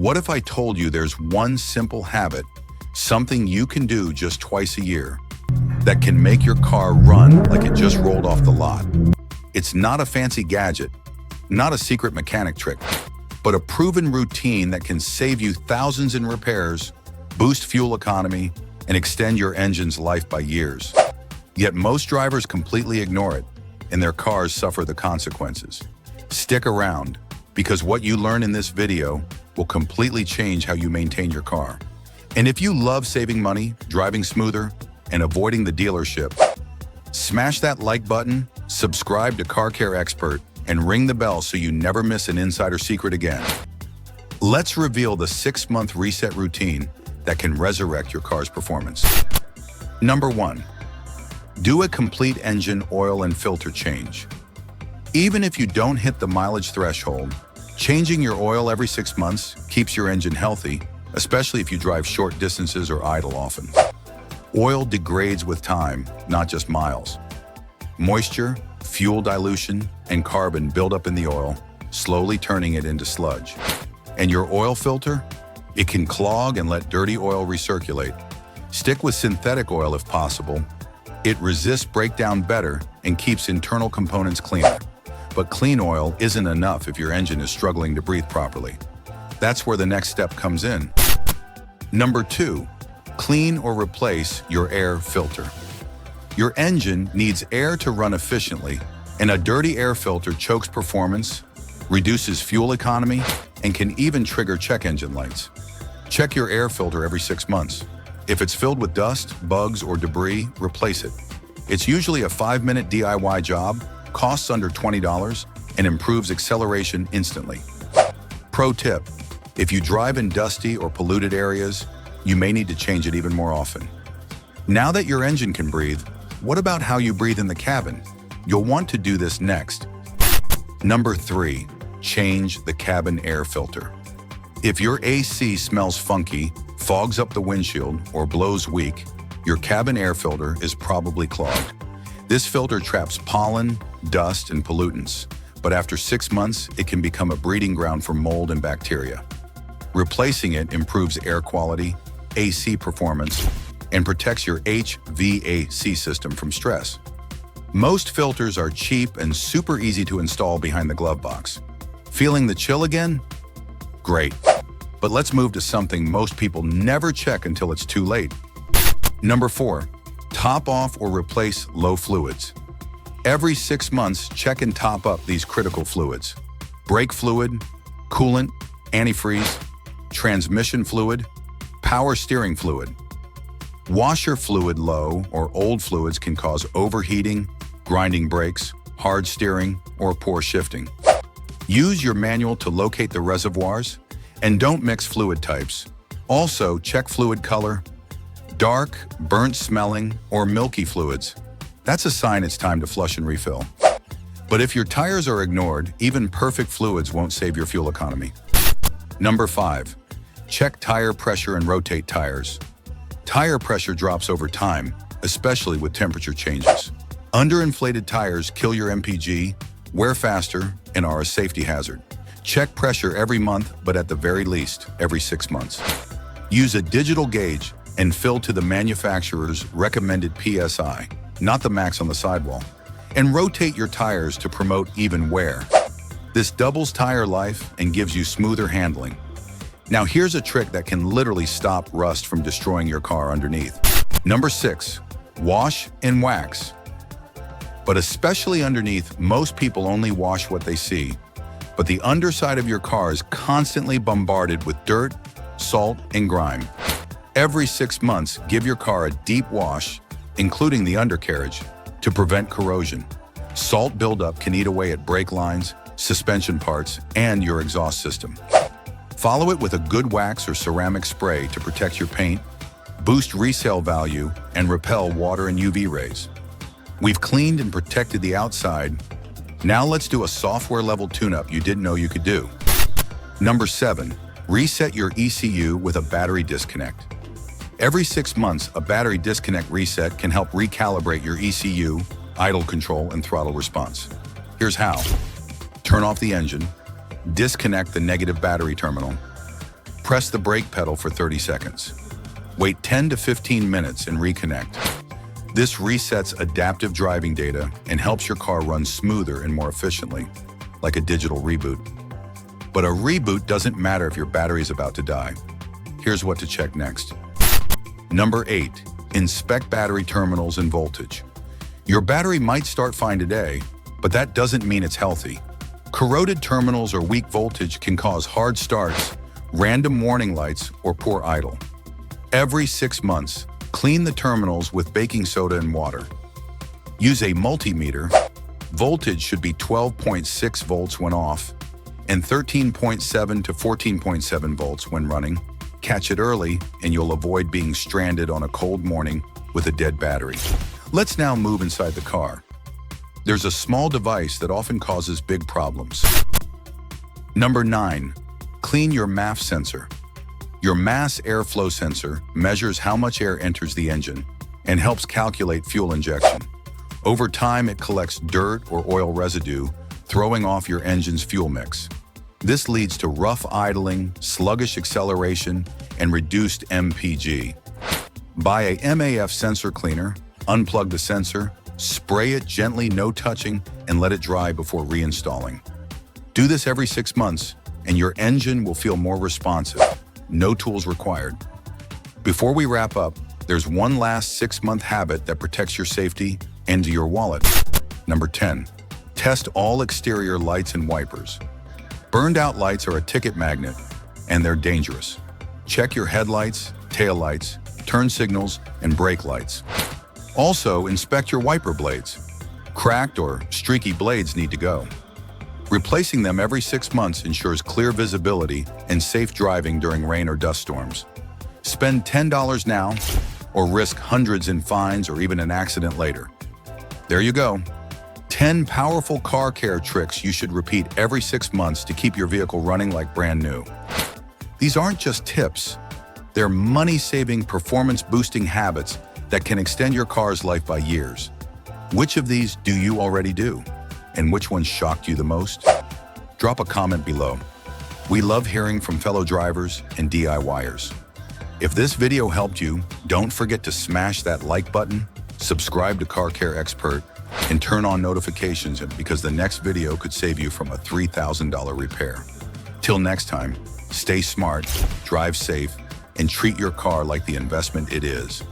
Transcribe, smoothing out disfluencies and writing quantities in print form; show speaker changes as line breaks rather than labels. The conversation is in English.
What if I told you there's one simple habit, something you can do just twice a year, that can make your car run like it just rolled off the lot? It's not a fancy gadget, not a secret mechanic trick, but a proven routine that can save you thousands in repairs, boost fuel economy, and extend your engine's life by years. Yet most drivers completely ignore it, and their cars suffer the consequences. Stick around, because what you learn in this video will completely change how you maintain your car. And if you love saving money, driving smoother, and avoiding the dealership, smash that like button, subscribe to Car Care Expert, and ring the bell so you never miss an insider secret again. Let's reveal the 6-month reset routine that can resurrect your car's performance. Number 1. Do a complete engine oil and filter change. Even if you don't hit the mileage threshold, changing your oil every 6 months keeps your engine healthy, especially if you drive short distances or idle often. Oil degrades with time, not just miles. Moisture, fuel dilution, and carbon build up in the oil, slowly turning it into sludge. And your oil filter? It can clog and let dirty oil recirculate. Stick with synthetic oil if possible. It resists breakdown better and keeps internal components cleaner. But clean oil isn't enough if your engine is struggling to breathe properly. That's where the next step comes in. Number 2, clean or replace your air filter. Your engine needs air to run efficiently, and a dirty air filter chokes performance, reduces fuel economy, and can even trigger check engine lights. Check your air filter every 6 months. If it's filled with dust, bugs, or debris, replace it. It's usually a 5-minute DIY job, costs under $20, and improves acceleration instantly. Pro tip: if you drive in dusty or polluted areas, you may need to change it even more often. Now that your engine can breathe, what about how you breathe in the cabin? You'll want to do this next. Number 3, change the cabin air filter. If your AC smells funky, fogs up the windshield, or blows weak, your cabin air filter is probably clogged. This filter traps pollen, dust, and pollutants, but after 6 months, it can become a breeding ground for mold and bacteria. Replacing it improves air quality, AC performance, and protects your HVAC system from stress. Most filters are cheap and super easy to install behind the glove box. Feeling the chill again? Great. But let's move to something most people never check until it's too late. Number 4, top off or replace low fluids. Every 6 months, check and top up these critical fluids: brake fluid, coolant, antifreeze, transmission fluid, power steering fluid. Washer fluid low or old fluids can cause overheating, grinding brakes, hard steering, or poor shifting. Use your manual to locate the reservoirs, and don't mix fluid types. Also, check fluid color. Dark, burnt-smelling, or milky fluids, that's a sign it's time to flush and refill. But if your tires are ignored, even perfect fluids won't save your fuel economy. Number 5, check tire pressure and rotate tires. Tire pressure drops over time, especially with temperature changes. Underinflated tires kill your MPG, wear faster, and are a safety hazard. Check pressure every month, but at the very least, every 6 months. Use a digital gauge and fill to the manufacturer's recommended PSI, not the max on the sidewall. And rotate your tires to promote even wear. This doubles tire life and gives you smoother handling. Now here's a trick that can literally stop rust from destroying your car underneath. Number 6, wash and wax. But especially underneath, most people only wash what they see. But the underside of your car is constantly bombarded with dirt, salt, and grime. Every 6 months, give your car a deep wash, including the undercarriage, to prevent corrosion. Salt buildup can eat away at brake lines, suspension parts, and your exhaust system. Follow it with a good wax or ceramic spray to protect your paint, boost resale value, and repel water and UV rays. We've cleaned and protected the outside. Now let's do a software-level tune-up you didn't know you could do. Number 7, reset your ECU with a battery disconnect. Every 6 months, a battery disconnect reset can help recalibrate your ECU, idle control, and throttle response. Here's how. Turn off the engine, disconnect the negative battery terminal, Press the brake pedal for 30 seconds. Wait 10 to 15 minutes and reconnect. This resets adaptive driving data and helps your car run smoother and more efficiently, like a digital reboot. But a reboot doesn't matter if your battery is about to die. Here's what to check next. Number 8, inspect battery terminals and voltage. Your battery might start fine today, but that doesn't mean it's healthy. Corroded terminals or weak voltage can cause hard starts, random warning lights, or poor idle. Every 6 months, clean the terminals with baking soda and water. Use a multimeter. Voltage should be 12.6 volts when off and 13.7 to 14.7 volts when running. Catch it early and you'll avoid being stranded on a cold morning with a dead battery. Let's now move inside the car. There's a small device that often causes big problems. Number 9, clean your MAF sensor. Your mass airflow sensor measures how much air enters the engine and helps calculate fuel injection. Over time, it collects dirt or oil residue, throwing off your engine's fuel mix. This leads to rough idling, sluggish acceleration, and reduced MPG. Buy a MAF sensor cleaner, unplug the sensor, spray it gently, no touching, and let it dry before reinstalling. Do this every 6 months, and your engine will feel more responsive. No tools required. Before we wrap up, there's one last 6-month habit that protects your safety and your wallet. Number 10, test all exterior lights and wipers. Burned out lights are a ticket magnet, and they're dangerous. Check your headlights, taillights, turn signals, and brake lights. Also, inspect your wiper blades. Cracked or streaky blades need to go. Replacing them every 6 months ensures clear visibility and safe driving during rain or dust storms. Spend $10 now or risk hundreds in fines or even an accident later. There you go. 10 powerful car care tricks you should repeat every 6 months to keep your vehicle running like brand new. These aren't just tips. They're money-saving, performance-boosting habits that can extend your car's life by years. Which of these do you already do? And which one shocked you the most? Drop a comment below. We love hearing from fellow drivers and DIYers. If this video helped you, don't forget to smash that like button, subscribe to Car Care Expert, and turn on notifications because the next video could save you from a $3,000 repair. Till next time, stay smart, drive safe, and treat your car like the investment it is.